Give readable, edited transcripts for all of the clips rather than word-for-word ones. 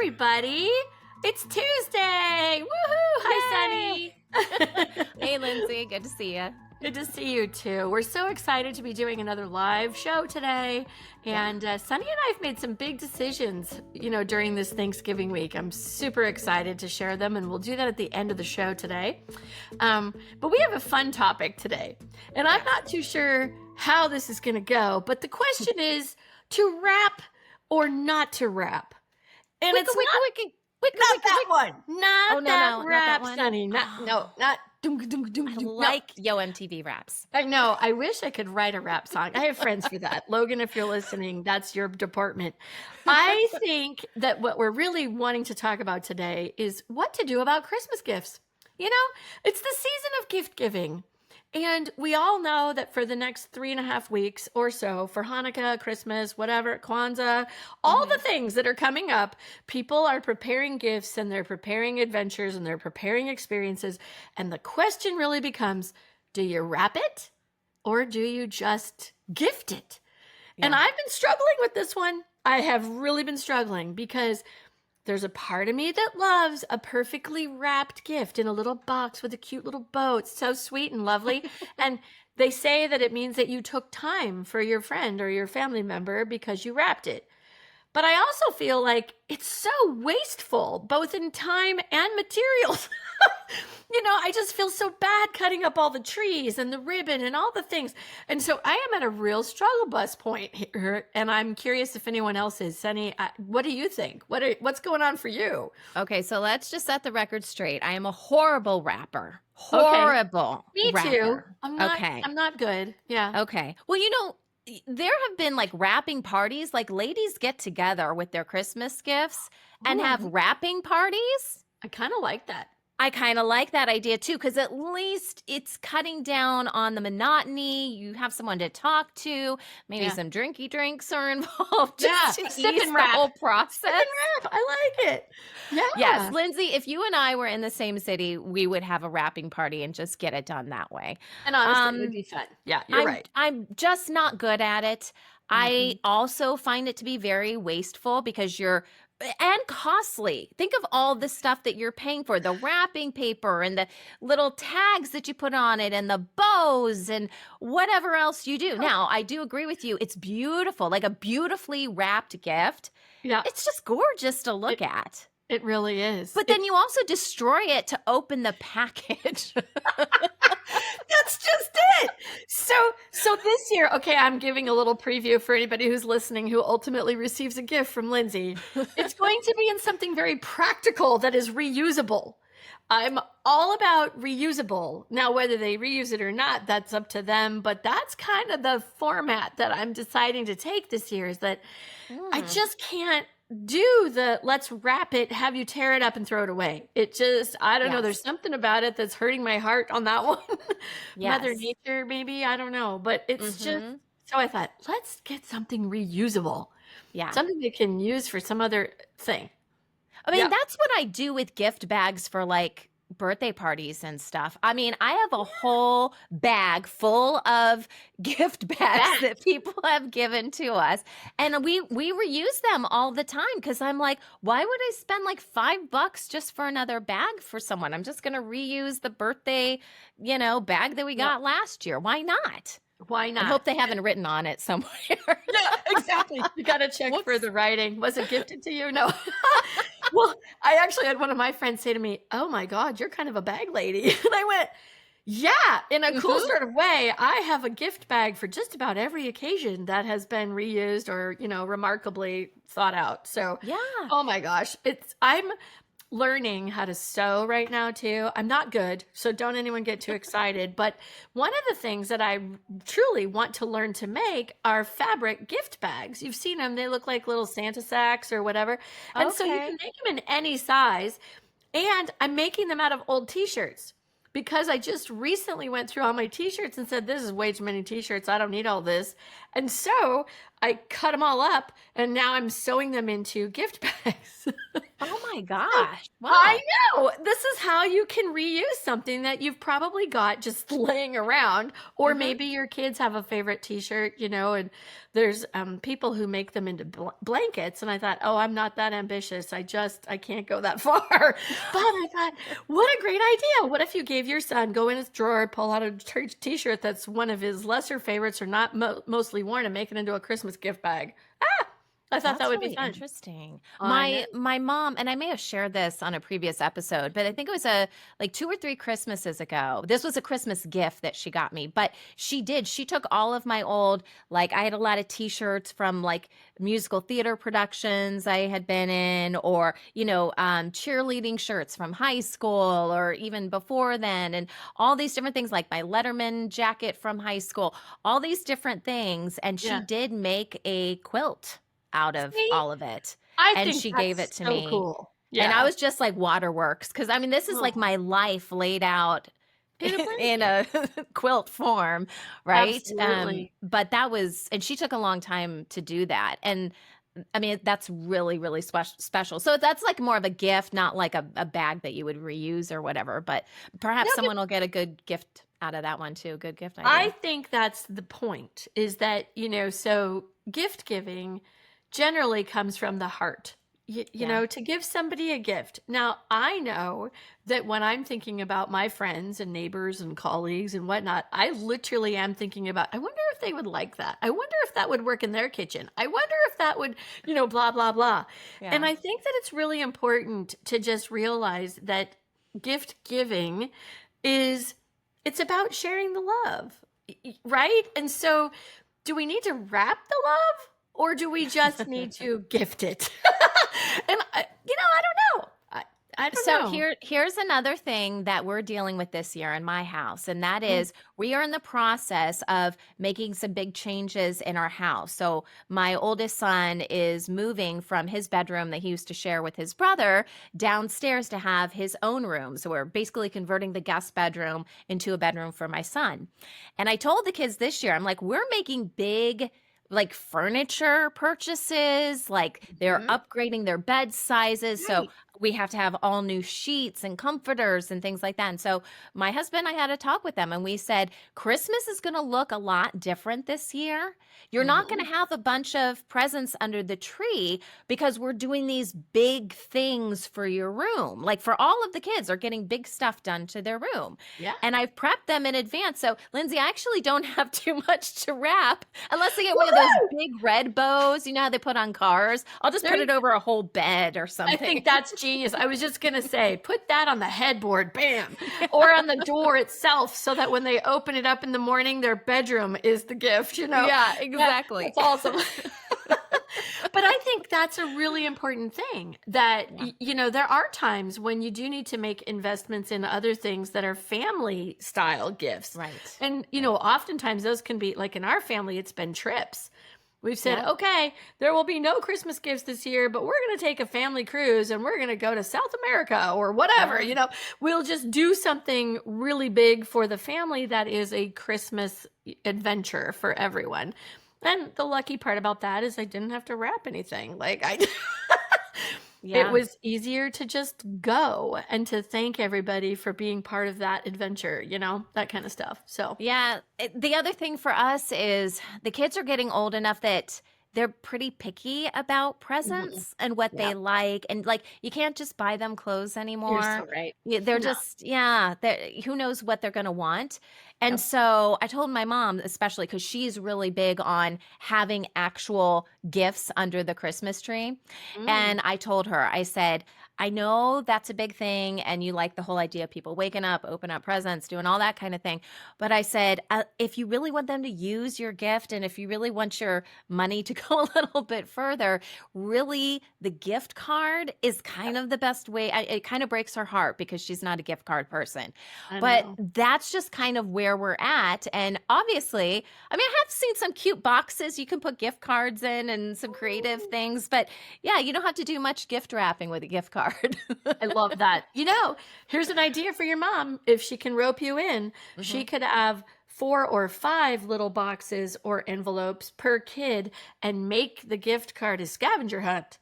everybody. It's Tuesday. Woohoo! Hi, Sunny. Hey, Lindsay. Good to see you. Good to see you too. We're so excited to be doing another live show today. And Sunny and I have made some big decisions, during this Thanksgiving week. I'm super excited to share them, and we'll do that at the end of the show today. But we have a fun topic today, and I'm not too sure how this is going to go. But the question is to wrap or not to wrap. And it's not that one. Not that wrap, Sunny. No. Like Yo MTV raps. I know. I wish I could write a rap song. I have friends for that. Logan, if you're listening, that's your department. I think that what we're really wanting to talk about today is what to do about Christmas gifts. It's the season of gift giving. And we all know that for the next 3.5 weeks or so, for Hanukkah, Christmas, whatever, Kwanzaa, all the things that are coming up, people are preparing gifts and they're preparing adventures and they're preparing experiences. And the question really becomes, do you wrap it or do you just gift it? Yeah. And I've been struggling with this one. I have really been struggling because there's a part of me that loves a perfectly wrapped gift in a little box with a cute little bow. It's so sweet and lovely. And they say that it means that you took time for your friend or your family member because you wrapped it. But I also feel like it's so wasteful, both in time and materials. I just feel so bad cutting up all the trees and the ribbon and all the things. And so I am at a real struggle bus point here. And I'm curious if anyone else is. Sunny, what do you think? What's going on for you? Okay, so let's just set the record straight. I am a horrible rapper. Horrible. Okay. Me rapper. Too. I'm not good. Yeah. Okay. Well, there have been like wrapping parties, like ladies get together with their Christmas gifts and have wrapping parties. I kind of like that. I kind of like that idea too, because at least it's cutting down on the monotony. You have someone to talk to. Maybe some drinky drinks are involved. Just to sip ease and the wrap. whole process. Sip and wrap. I like it. Yeah. Yes, Lindsay, if you and I were in the same city, we would have a wrapping party and just get it done that way. And honestly, it would be fun. Yeah, you're right. I'm just not good at it. I also find it to be very wasteful because and costly. Think of all the stuff that you're paying for, the wrapping paper and the little tags that you put on it and the bows and whatever else you do. Now, I do agree with you. It's beautiful, like a beautifully wrapped gift. Yeah. It's just gorgeous to look at. It really is. But then you also destroy it to open the package. That's just it. So this year, okay, I'm giving a little preview for anybody who's listening who ultimately receives a gift from Lindsay. It's going to be in something very practical that is reusable. I'm all about reusable. Now, whether they reuse it or not, that's up to them. But that's kind of the format that I'm deciding to take this year, is that I just can't do the let's wrap it, have you tear it up and throw it away. It just, I don't know. There's something about it that's hurting my heart on that one. Mother Nature, maybe. I don't know. But it's just, so I thought, let's get something reusable. Yeah. Something they can use for some other thing. I mean, that's what I do with gift bags for like birthday parties and stuff. I mean, I have a whole bag full of gift bags that people have given to us. And we reuse them all the time because I'm like, why would I spend like $5 just for another bag for someone? I'm just going to reuse the birthday, bag that we got last year. Why not? Why not? I hope they haven't written on it somewhere. Yeah, exactly. You got to check for the writing. Was it gifted to you? No. Well, I actually had one of my friends say to me, "Oh my God, you're kind of a bag lady." And I went, yeah, in a cool sort of way. I have a gift bag for just about every occasion that has been reused or, remarkably thought out. So, oh my gosh, I'm learning how to sew right now too. I'm not good, so don't anyone get too excited. But one of the things that I truly want to learn to make are fabric gift bags. You've seen them. They look like little Santa sacks or whatever. And so you can make them in any size. And I'm making them out of old t-shirts because I just recently went through all my t-shirts and said, this is way too many t-shirts. I don't need all this. And so I cut them all up and now I'm sewing them into gift bags. Oh my So gosh. I Wow. know this is how you can reuse something that you've probably got just laying around, or Mhm. maybe your kids have a favorite T-shirt, and there's people who make them into blankets, and I thought, oh, I'm not that ambitious. I can't go that far. But I thought, what a great idea! What if you gave your son go in his drawer, pull out a T-shirt that's one of his lesser favorites or not mostly worn, and make it into a Christmas gift bag? I thought that That's would be really fun. interesting. I know. My mom, and I may have shared this on a previous episode, but I think it was a like 2 or 3 Christmases ago. This was a Christmas gift that she got me, but she took all of my old, like I had a lot of t-shirts from like musical theater productions I had been in, or cheerleading shirts from high school or even before then, and all these different things, like my Letterman jacket from high school, all these different things. And she Yeah. did make a quilt out of See? all of it, I and think she gave it that's to so me, cool. and I Yeah. was just like, waterworks, because I mean, this is like Oh, my life laid out in a in blanket. a quilt form, right? Absolutely. But that was, and she took a long time to do that, and I mean, that's really, really special. So that's like more of a gift, not like a bag that you would reuse or whatever, but No, perhaps but someone will get a good gift out of that one too. Good gift I idea. think that's the point, is that, so gift giving generally comes from the heart. Yeah. To give somebody a gift. Now, I know that when I'm thinking about my friends and neighbors and colleagues and whatnot, I literally am thinking about, I wonder if they would like that. I wonder if that would work in their kitchen. I wonder if that would, blah, blah, blah. And Yeah. I think that it's really important to just realize that gift giving is it's about sharing the love, right? And so, do we need to wrap the love, or do we just need to gift it? And I don't know. I don't So know. here's another thing that we're dealing with this year in my house, and that Mm, is we are in the process of making some big changes in our house. So my oldest son is moving from his bedroom that he used to share with his brother downstairs to have his own room. So we're basically converting the guest bedroom into a bedroom for my son. And I told the kids this year, I'm like, we're making big like furniture purchases, like they're mhm. upgrading their bed sizes. So Right. we have to have all new sheets and comforters and things like that. And so my husband, I had a talk with them, and we said, Christmas is going to look a lot different this year. You're not going Mhm. to have a bunch of presents under the tree because we're doing these big things for your room. Like for all of the kids are getting big stuff done to their room. Yeah. And I've prepped them in advance. So Lindsay, I actually don't have too much to wrap unless they get one of those Woohoo! big red bows, you know how they put on cars. I'll just There put you it over a whole bed or I something. think that's genius. I was just gonna say, put that on the headboard, bam, or on the door itself, so that when they open it up in the morning, their bedroom is the gift. Yeah, That exactly. that's awesome. But I think that's a really important thing that, Yeah, there are times when you do need to make investments in other things that are family style gifts. right. And, Right. oftentimes those can be like in our family, it's been trips. We've said, Yeah. okay, there will be no Christmas gifts this year, but we're going to take a family cruise and we're going to go to South America or whatever. Yeah. We'll just do something really big for the family that is a Christmas adventure for everyone. And the lucky part about that is I didn't have to wrap anything. Like it Yeah. was easier to just go and to thank everybody for being part of that adventure, that kind of stuff. So, Yeah. The other thing for us is the kids are getting old enough that they're pretty picky about mhm, presents and what yeah, they like. And like, you can't just buy them clothes you're anymore. so right. They're No. just, yeah, who knows what they're going to want. And Yep. so I told my mom, especially because she's really big on having actual gifts under the Christmas tree. Mm, And I told her, I said, I know that's a big thing. And you like the whole idea of people waking up, open up presents, doing all that kind of thing. But I said, if you really want them to use your gift and if you really want your money to go a little bit further, really the gift card is kind of the best way. It kind of breaks her heart because she's not a gift card person. I But know. that's just kind of where we're at. And obviously, I mean, I have seen some cute boxes you can put gift cards in and some creative Mm. things. But yeah, you don't have to do much gift wrapping with a gift card. I love that. Here's an idea for your mom. If she can rope you in, Hmm. she could have 4 or 5 little boxes or envelopes per kid and make the gift card a scavenger hunt.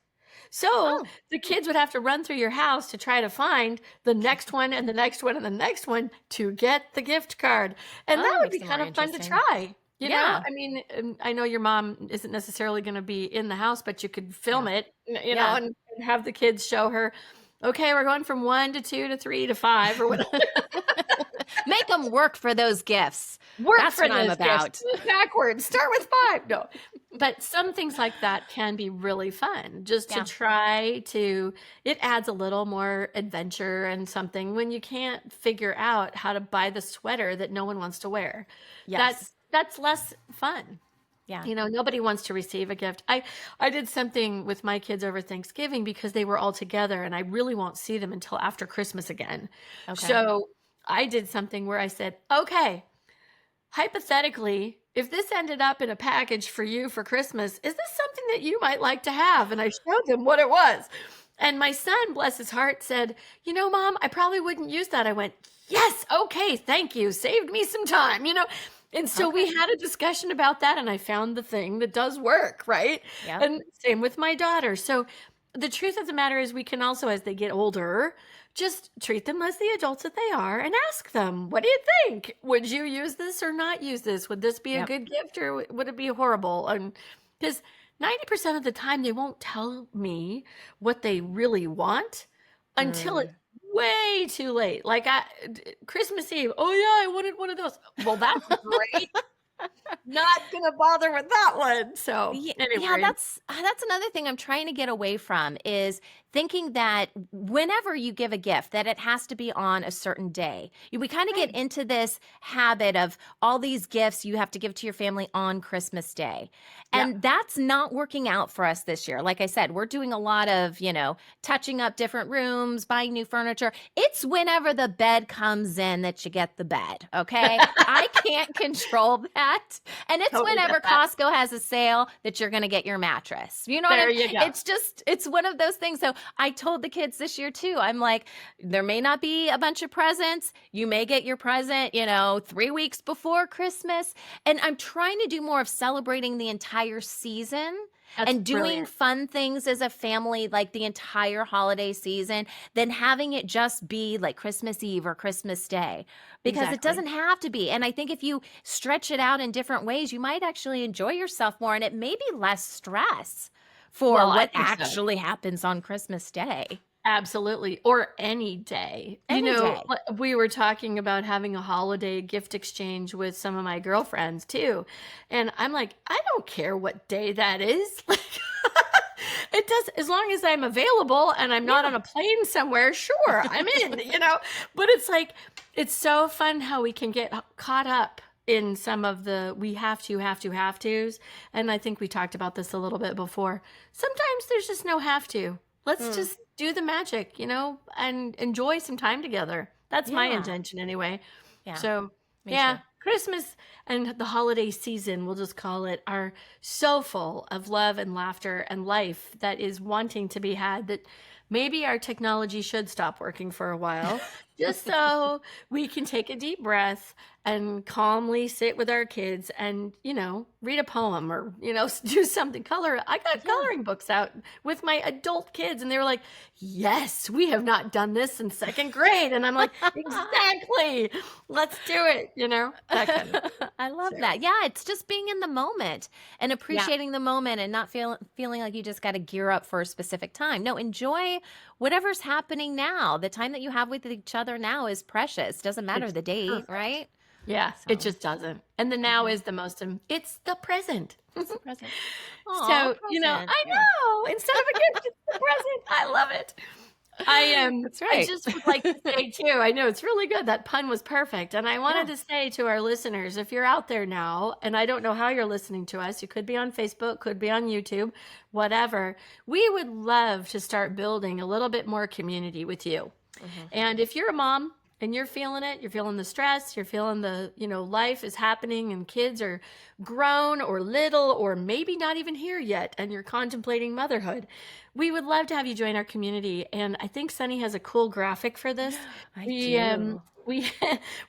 So Oh, the kids would have to run through your house to try to find the next one and the next one and the next one to get the gift card. And oh, that that would makes be it more kind of fun to interesting. try. Yeah. I mean, I know your mom isn't necessarily going to be in the house, but you could film Yeah. it, Yeah. and have the kids show her, okay, we're going from 1 to 2 to 3 to 5 or whatever. Make them work for those gifts. Work That's for what I'm those gifts. about. Do it backwards. Start with 5. No. But some things like that can be really fun just to Yeah. try to it adds a little more adventure and something when you can't figure out how to buy the sweater that no one wants to wear. Yes. That's less fun. Yeah. Nobody wants to receive a gift. I did something with my kids over Thanksgiving because they were all together and I really won't see them until after Christmas again. Okay. So I did something where I said, okay, hypothetically, if this ended up in a package for you for Christmas, is this something that you might like to have? And I showed them what it was. And my son, bless his heart, said, Mom, I probably wouldn't use that. I went, yes, okay, thank you. Saved me some time. And so we Okay. had a discussion about that, and I found the thing that does work, right? Yep. And same with my daughter. So the truth of the matter is, we can also, as they get older, just treat them as the adults that they are and ask them, what do you think? Would you use this or not use this? Would this be a Yep. good gift or would it be horrible? And because 90% of the time, they won't tell me what they really want until it's Mm. way too late. Like Christmas Eve. Oh yeah, I wanted one of those. Well, that's great. Not gonna bother with that one. So Yeah, anyway, that's another thing I'm trying to get away from is thinking that whenever you give a gift that it has to be on a certain day. We kind of get right. into this habit of all these gifts you have to give to your family on Christmas Day. Yeah. And that's not working out for us this year. Like I said, we're doing a lot of, touching up different rooms, buying new furniture. It's whenever the bed comes in that you get the bed, okay? I can't control that. And it's Totally get whenever that. Costco has a sale that you're going to get your mattress. You know what I There mean? you go. It's one of those things. So I told the kids this year too, I'm like, there may not be a bunch of presents. You may get your present, 3 weeks before Christmas. And I'm trying to do more of celebrating the entire season That's and doing brilliant. fun things as a family like the entire holiday season than having it just be like Christmas Eve or Christmas Day because it Exactly. doesn't have to be. And I think if you stretch it out in different ways, you might actually enjoy yourself more and it may be less stress for Well, I what think so. actually happens on Christmas Day. Absolutely. Or any day. Any day. We were talking about having a holiday gift exchange with some of my girlfriends too. And I'm like, I don't care what day that is. Like, it does, as long as I'm available and I'm not Yeah. on a plane somewhere, sure, I'm in. But it's like, it's so fun how we can get caught up in some of the we have to's. And I think we talked about this a little bit before. Sometimes there's just no have to. Let's Mm. just do the magic, and enjoy some time together. That's my Yeah. intention anyway. Yeah. So, Me yeah, too. Christmas and the holiday season, we'll just call it, are so full of love and laughter and life that is wanting to be had that maybe our technology should stop working for a while, just so we can take a deep breath and calmly sit with our kids and, read a poem or, do something, color. I got Yeah. coloring books out with my adult kids and they were like, yes, we have not done this since second grade. And I'm like, exactly. Let's do it, that kind of thing. I love So, that. Yeah, it's just being in the moment and yeah, appreciating the moment and not feeling like you just got to gear up for a specific time. No, enjoy whatever's happening now. The time that you have with each other now is precious. Doesn't matter it's the date, perfect. right? Yeah, it So, just doesn't. And the now mhm. is the most, it's the present. It's the present. Aw, So, present. I Yeah. know, instead of a gift, it's the present. I love it. That's I right. just would like to say too, I know it's really good. That pun was perfect. And I wanted Yeah. to say to our listeners, if you're out there now, and I don't know how you're listening to us, you could be on Facebook, could be on YouTube, whatever. We would love to start building a little bit more community with you. Mhm. And if you're a mom and you're feeling it, you're feeling the stress, you're feeling the, life is happening and kids are grown or little or maybe not even here yet and you're contemplating motherhood, we would love to have you join our community. And I think Sunny has a cool graphic for this. I We do. we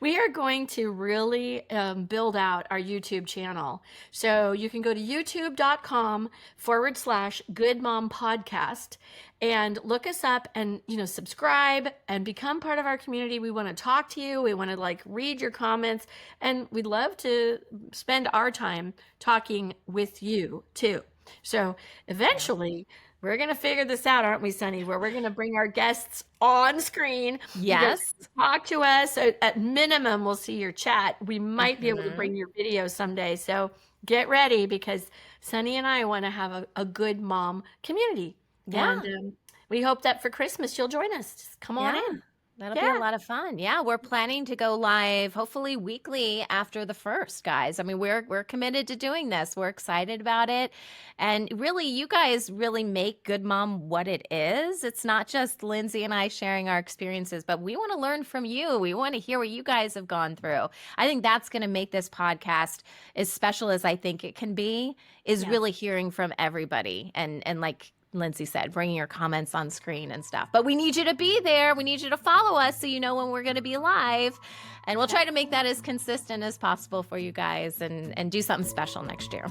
we are going to really build out our YouTube channel. So you can go to youtube.com/GoodMom Podcast and look us up and, subscribe and become part of our community. We want to talk to you. We want to like read your comments, and we'd love to spend our time talking with you too. So eventually we're going to figure this out, aren't we, Sunny? Where we're going to bring our guests on screen. Yes. Talk to us. So at minimum, we'll see your chat. We might be able to Mhm. bring your video someday. So get ready, because Sunny and I want to have a good mom community. Yeah. And we hope that for Christmas, you'll join us. Just come on in. That'll be a lot of fun. Yeah, we're planning to go live hopefully weekly after the 1st, guys. I mean, we're committed to doing this. We're excited about it. And really, you guys really make Good Mom what it is. It's not just Lindsay and I sharing our experiences, but we want to learn from you. We want to hear what you guys have gone through. I think that's going to make this podcast as special as I think it can be, is really hearing from everybody and like Lindsay said, bringing your comments on screen and stuff. But we need you to be there. We need you to follow us so you know when we're going to be live. And we'll try to make that as consistent as possible for you guys and do something special next year.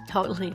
Totally.